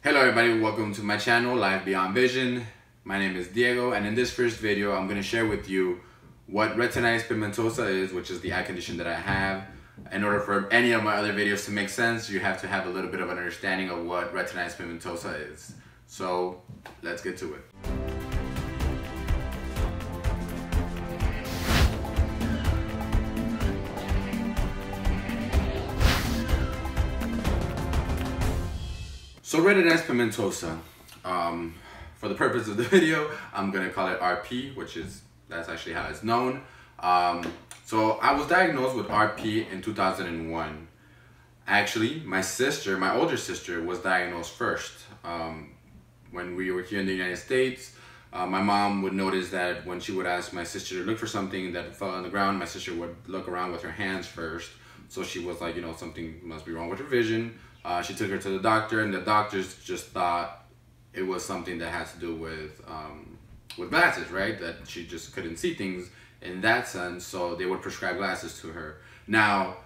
Hello everybody, welcome to my channel, Life Beyond Vision. My name is Diego, and in this first video, I'm going to share with you what retinitis pigmentosa is, which is the eye condition that I have. In order for any of my other videos to make sense, you have to have a little bit of an understanding of what retinitis pigmentosa is. So, let's get to it. So retinitis pigmentosa, for the purpose of the video, I'm gonna call it RP, that's actually how it's known. So I was diagnosed with RP in 2001. Actually, my older sister was diagnosed first. When we were here in the United States, my mom would notice that when she would ask my sister to look for something that fell on the ground, my sister would look around with her hands first. So she was like, something must be wrong with her vision. She took her to the doctor, and the doctors just thought it was something that has to do with glasses, right? That she just couldn't see things in that sense, so they would prescribe glasses to her. Now,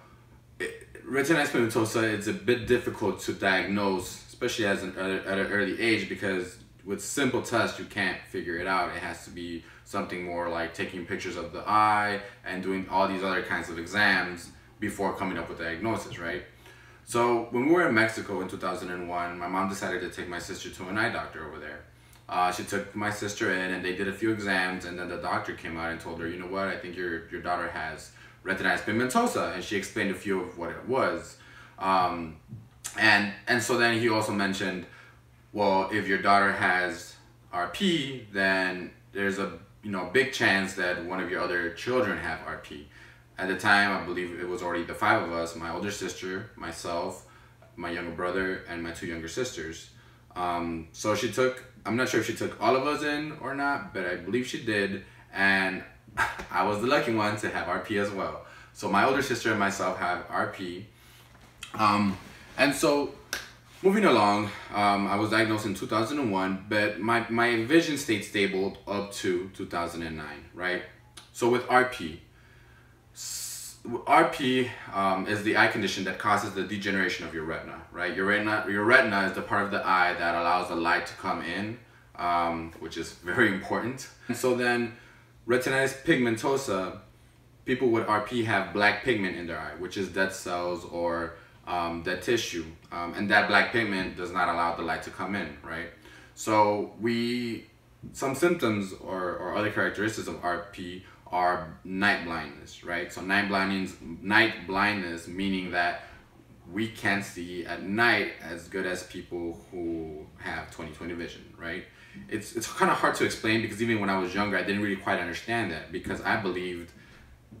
retinitis pigmentosa is a bit difficult to diagnose, especially at an early age, because with simple tests you can't figure it out. It has to be something more like taking pictures of the eye and doing all these other kinds of exams before coming up with a diagnosis, right? So when we were in Mexico in 2001, my mom decided to take my sister to an eye doctor over there. She took my sister in, and they did a few exams, and then the doctor came out and told her, you know what, I think your daughter has retinitis pigmentosa, and she explained a few of what it was. And so then he also mentioned, well, if your daughter has RP, then there's a big chance that one of your other children have RP. At the time, I believe it was already the 5 of us: my older sister, myself, my younger brother, and my 2 younger sisters. So she took, I'm not sure if she took all of us in or not, but I believe she did, and I was the lucky one to have RP as well. So my older sister and myself have RP. And so, moving along, I was diagnosed in 2001, but my vision stayed stable up to 2009, right? So with RP is the eye condition that causes the degeneration of your retina, right? Your retina is the part of the eye that allows the light to come in, which is very important. And so then, retinitis pigmentosa, people with RP have black pigment in their eye, which is dead cells or dead tissue, and that black pigment does not allow the light to come in, right? So some symptoms or other characteristics of RP are night blindness, right? So night blindness meaning that we can't see at night as good as people who have 20/20 vision, right? It's kind of hard to explain, because even when I was younger, I didn't really quite understand that, because I believed,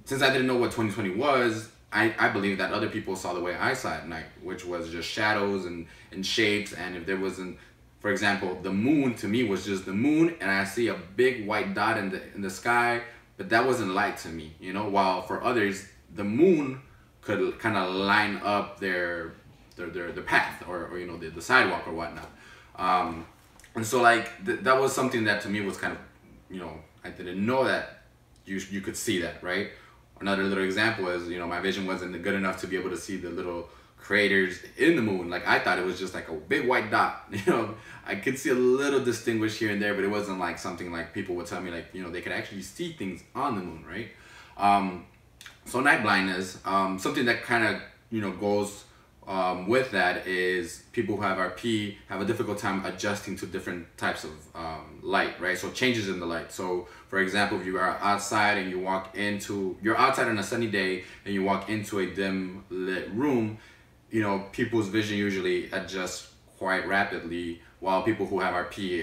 since I didn't know what 20/20 was, I believed that other people saw the way I saw at night, which was just shadows and shapes. And if there wasn't, for example, the moon to me was just the moon, and I see a big white dot in the sky, but that wasn't light to me, while for others, the moon could kind of line up their path or the sidewalk or whatnot. And so that was something that to me was kind of, I didn't know that you could see that, right? Another little example is, my vision wasn't good enough to be able to see the little craters in the moon. Like, I thought it was just like a big white dot. I could see a little distinguished here and there, but it wasn't like something like people would tell me, like, they could actually see things on the moon, right? So night blindness, something that kind of goes with that is people who have RP have a difficult time adjusting to different types of light, right? So changes in the light. So for example, if you are outside and you're outside on a sunny day and you walk into a dim lit room, people's vision usually adjusts quite rapidly, while people who have RP,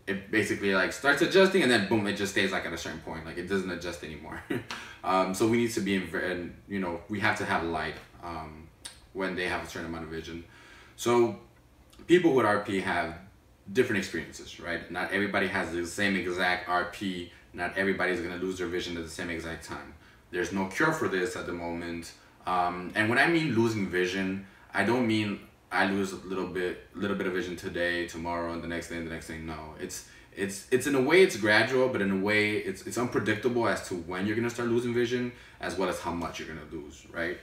it basically like starts adjusting, and then boom, it just stays like at a certain point, like it doesn't adjust anymore. So we need to be we have to have light when they have a certain amount of vision. So people with RP have different experiences, right? Not everybody has the same exact RP. Not everybody's gonna lose their vision at the same exact time. There's no cure for this at the moment. And when I mean losing vision, I don't mean I lose a little bit of vision today, tomorrow, and the next day, and the next day. No, it's in a way it's gradual, but in a way it's unpredictable as to when you're gonna start losing vision, as well as how much you're gonna lose, right?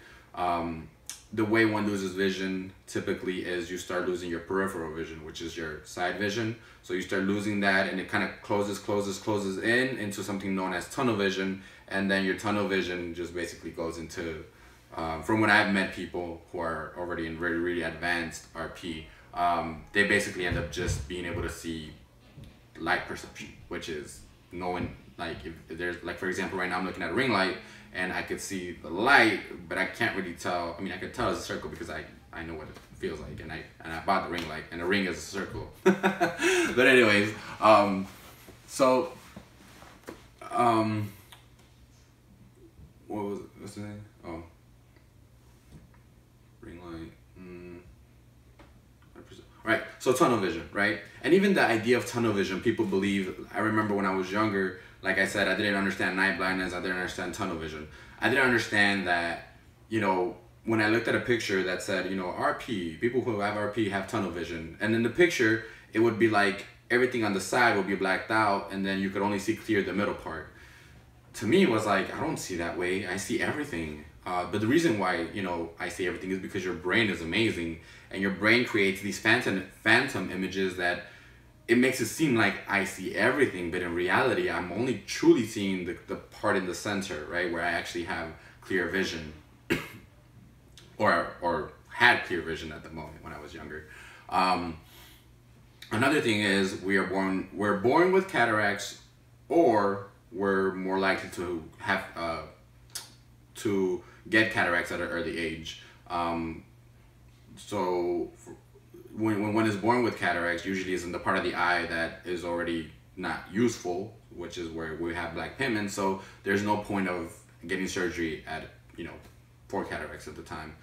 the way one loses vision typically is you start losing your peripheral vision, which is your side vision. So you start losing that, and it kind of closes in into something known as tunnel vision, and then your tunnel vision just basically goes into, from when I've met people who are already in really, really advanced RP, they basically end up just being able to see light perception, which is knowing, like, if there's, like, for example, right now I'm looking at a ring light, and I could see the light, but I can't really tell. I mean, I could tell it's a circle because I know what it feels like, and I bought the ring light, and the ring is a circle. But anyways, what was it? What's the name? Oh, ring light. Right, so tunnel vision, right? And even the idea of tunnel vision, people believe, I remember when I was younger, like I said, I didn't understand night blindness, I didn't understand tunnel vision. I didn't understand that, you know, when I looked at a picture that said, you know, RP, people who have RP have tunnel vision. And in the picture, it would be like everything on the side would be blacked out, and then you could only see clear the middle part. To me, it was like, I don't see that way, I see everything. But the reason why, you know, I see everything is because your brain is amazing, and your brain creates these phantom images that it makes it seem like I see everything, but in reality, I'm only truly seeing the part in the center, right, where I actually have clear vision, or had clear vision at the moment when I was younger. Another thing is we're born with cataracts, or we're more likely to have to get cataracts at an early age. So when one is born with cataracts, usually it's in the part of the eye that is already not useful, which is where we have black pigment. So there's no point of getting surgery at, you know, for cataracts at the time.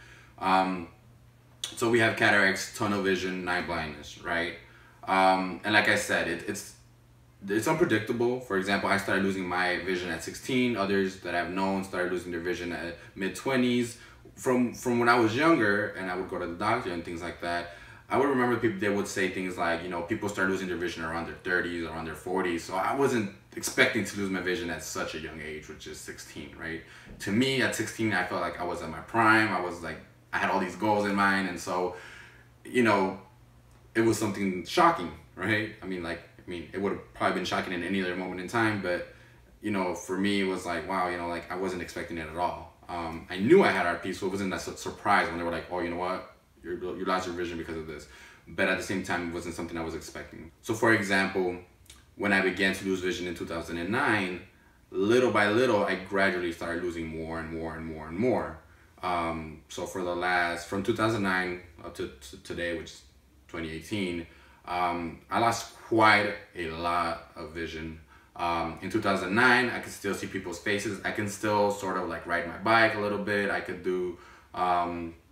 So we have cataracts, tunnel vision, night blindness, right? And like I said, it's unpredictable. For example, I started losing my vision at 16. Others that I've known started losing their vision at mid-20s. From when I was younger, and I would go to the doctor and things like that, I would remember people, they would say things like, you know, people start losing their vision around their 30s, around their 40s. So I wasn't expecting to lose my vision at such a young age, which is 16, right? To me, at 16, I felt like I was at my prime. I had all these goals in mind. And so, you know, it was something shocking, right? I mean, it would have probably been shocking in any other moment in time, but, you know, for me, it was like, wow, you know, like, I wasn't expecting it at all. I knew I had RP, so it wasn't that surprise when they were like, oh, you know what, you lost your vision because of this. But at the same time, it wasn't something I was expecting. So for example, when I began to lose vision in 2009, little by little, I gradually started losing more and more and more and more. So from 2009 up to today, which is 2018, I lost quite a lot of vision. In 2009, I could still see people's faces. I can still sort of like ride my bike a little bit. I could do,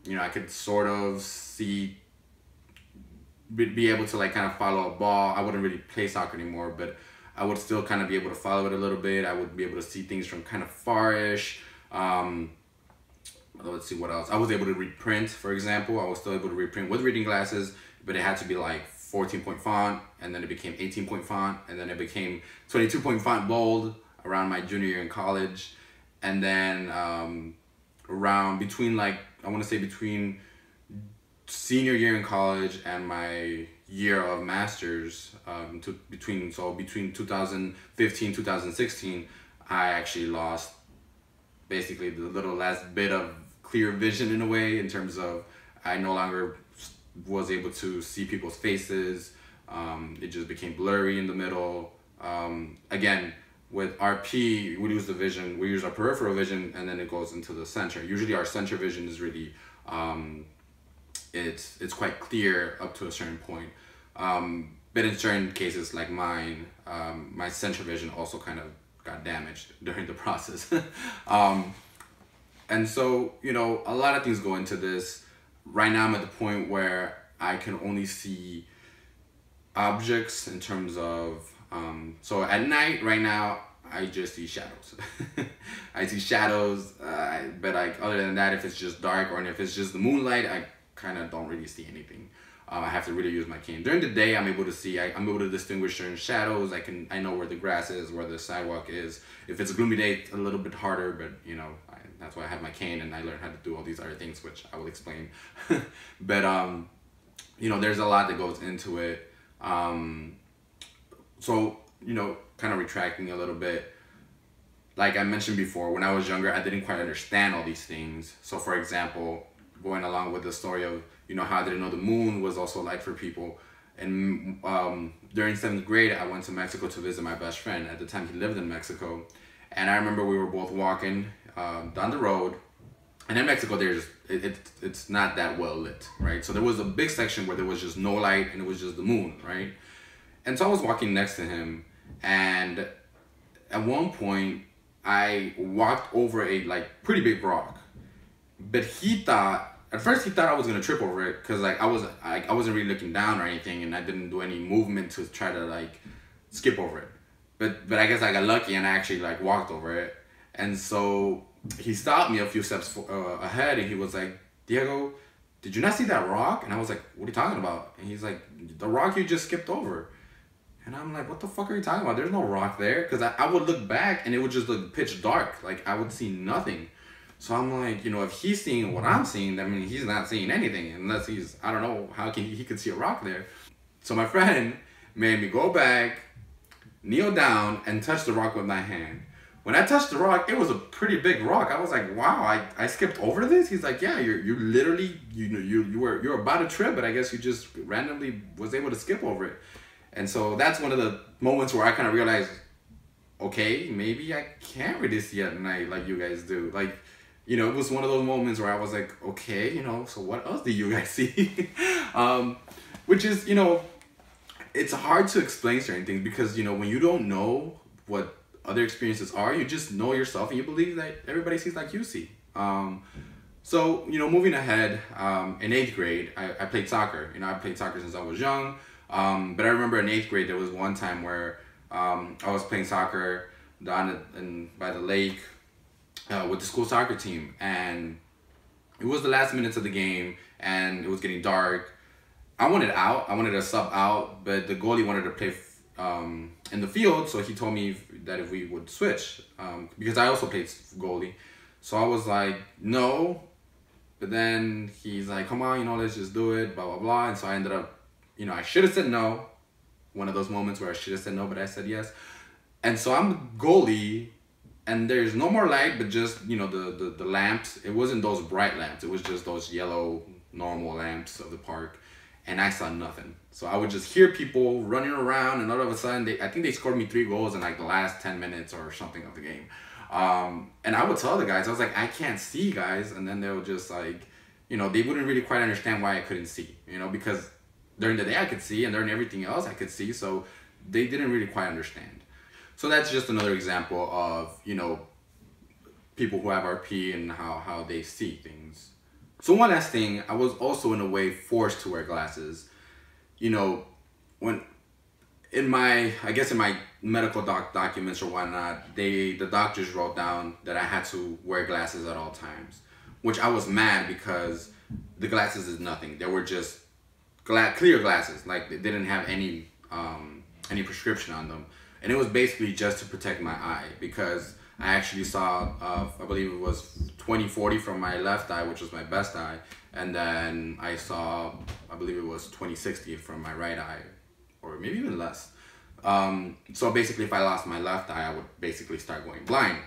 you know, I could sort of see, be able to like kind of follow a ball. I wouldn't really play soccer anymore, but I would still kind of be able to follow it a little bit. I would be able to see things from kind of far-ish. Let's see what else. I was able to reprint, for example. I was still able to reprint with reading glasses, but it had to be like 14-point font, and then it became 18-point font, and then it became 22-point font bold around my junior year in college. And then around between senior year in college and my year of masters, between 2015, 2016, I actually lost basically the little last bit of clear vision in a way, in terms of I no longer was able to see people's faces. It just became blurry in the middle. Again, with RP, we lose the vision, we use our peripheral vision, and then it goes into the center. Usually our center vision is really, it's quite clear up to a certain point. But in certain cases like mine, my center vision also kind of got damaged during the process. And so, you know, a lot of things go into this. Right now I'm at the point where I can only see objects in terms of, so at night right now, I just see shadows. I see shadows, but like other than that, if it's just dark or if it's just the moonlight, I kind of don't really see anything. I have to really use my cane. During the day, I'm able to see. I'm able to distinguish certain shadows. I know where the grass is, where the sidewalk is. If it's a gloomy day, it's a little bit harder, but you know, that's why I have my cane, and I learned how to do all these other things, which I will explain. But you know, there's a lot that goes into it. So you know, kind of retracting a little bit. Like I mentioned before, when I was younger, I didn't quite understand all these things. So for example, going along with the story of, you know, how I didn't know the moon was also light for people. And during 7th grade, I went to Mexico to visit my best friend. At the time, he lived in Mexico. And I remember we were both walking down the road. And in Mexico, it's not that well lit, right? So there was a big section where there was just no light and it was just the moon, right? And so I was walking next to him. And at one point, I walked over a like pretty big rock, but at first he thought I was gonna trip over it, because like I wasn't really looking down or anything, and I didn't do any movement to try to like skip over it. But I guess I got lucky and I actually like walked over it. And so he stopped me a few steps ahead, and he was like, "Diego, did you not see that rock?" And I was like, "What are you talking about?" And he's like, "The rock you just skipped over." And I'm like, what the fuck are you talking about? There's no rock there. Because I would look back and it would just look pitch dark. Like I would see nothing. So I'm like, you know, if he's seeing what I'm seeing, I mean, he's not seeing anything. Unless he's, I don't know, how can he could see a rock there. So my friend made me go back, kneel down, and touch the rock with my hand. When I touched the rock, it was a pretty big rock. I was like, wow, I skipped over this? He's like, yeah, you literally, you're about to trip, but I guess you just randomly was able to skip over it. And so that's one of the moments where I kind of realized, okay, maybe I can't really see at night like you guys do. Like, you know, it was one of those moments where I was like, okay, you know, so what else do you guys see? Which is, you know, it's hard to explain certain things, because, you know, when you don't know what other experiences are, you just know yourself and you believe that everybody sees like you see. So, you know, moving ahead, in 8th grade, I played soccer. You know, I played soccer since I was young. But I remember in 8th grade, there was one time where I was playing soccer down by the lake with the school soccer team. And it was the last minutes of the game and it was getting dark. I wanted out. I wanted to sub out, but the goalie wanted to play in the field. So he told me that if we would switch, because I also played goalie. So I was like, no. But then he's like, come on, you know, let's just do it, blah, blah, blah. And so I ended up, you know, I should have said no. One of those moments where I should have said no, but I said yes. And so I'm goalie, and there's no more light, but just, you know, the lamps. It wasn't those bright lamps. It was just those yellow, normal lamps of the park. And I saw nothing. So I would just hear people running around, and all of a sudden, I think they scored me 3 goals in like the last 10 minutes or something of the game. And I would tell the guys, I was like, I can't see, guys. And then they would just like, you know, they wouldn't really quite understand why I couldn't see, you know, because during the day I could see and during everything else I could see. So they didn't really quite understand. So that's just another example of, you know, people who have RP and how they see things. So one last thing, I was also in a way forced to wear glasses. You know, when in my medical documents or whatnot, the doctors wrote down that I had to wear glasses at all times, which I was mad because the glasses is nothing. They were just clear glasses, like they didn't have any prescription on them, and it was basically just to protect my eye, because I actually saw I believe it was 20/40 from my left eye, which was my best eye, and then I saw, I believe it was 20/60 from my right eye, or maybe even less. So basically, if I lost my left eye, I would basically start going blind.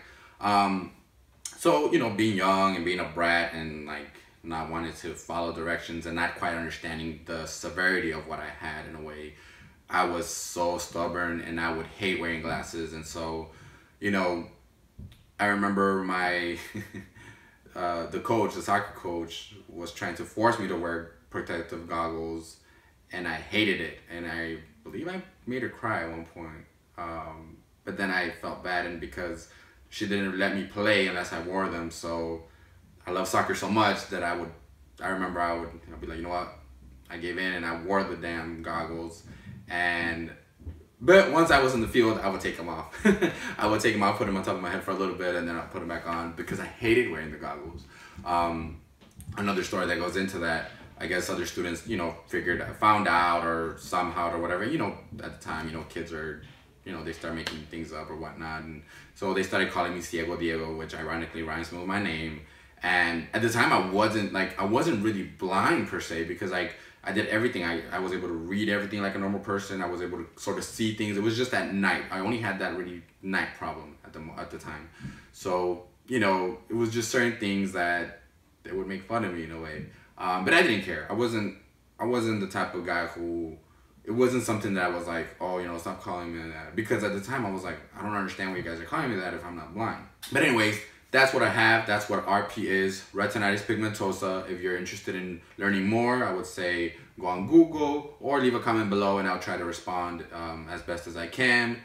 So, you know, being young and being a brat and like not wanting to follow directions and not quite understanding the severity of what I had, in a way, I was so stubborn and I would hate wearing glasses. And so, you know, I remember my the soccer coach was trying to force me to wear protective goggles, and I hated it, and I believe I made her cry at one point. But then I felt bad, and because she didn't let me play unless I wore them. So I love soccer so much that I remember I would be like, you know what, I gave in and I wore the damn goggles. But once I was in the field, I would take them off. I would take them off, put them on top of my head for a little bit, and then I'd put them back on because I hated wearing the goggles. Another story that goes into that, I guess other students, you know, found out or somehow or whatever, you know, at the time, you know, kids are, you know, they start making things up or whatnot. And so they started calling me Ciego Diego, which ironically rhymes with my name. And at the time I wasn't really blind per se, because like I did everything. I was able to read everything like a normal person. I was able to sort of see things. It was just at night. I only had that really night problem at the time. So, you know, it was just certain things that they would make fun of me in a way. But I didn't care. I wasn't the type of guy who, it wasn't something that I was like, oh, you know, stop calling me that. Because at the time I was like, I don't understand why you guys are calling me that if I'm not blind. But anyways, that's what I have. That's what RP is, retinitis pigmentosa. If you're interested in learning more, I would say go on Google or leave a comment below and I'll try to respond as best as I can.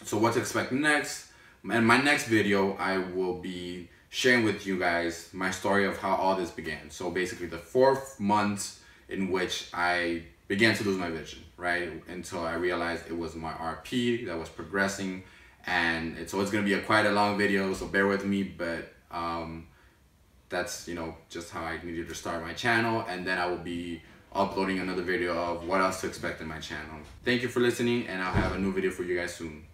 So what to expect next? In my next video, I will be sharing with you guys my story of how all this began. So basically the 4 months in which I began to lose my vision, right? Until I realized it was my RP that was progressing. And so it's gonna be quite a long video, so bear with me, but that's, you know, just how I needed to start my channel. And then I will be uploading another video of what else to expect in my channel. Thank you for listening, and I'll have a new video for you guys soon.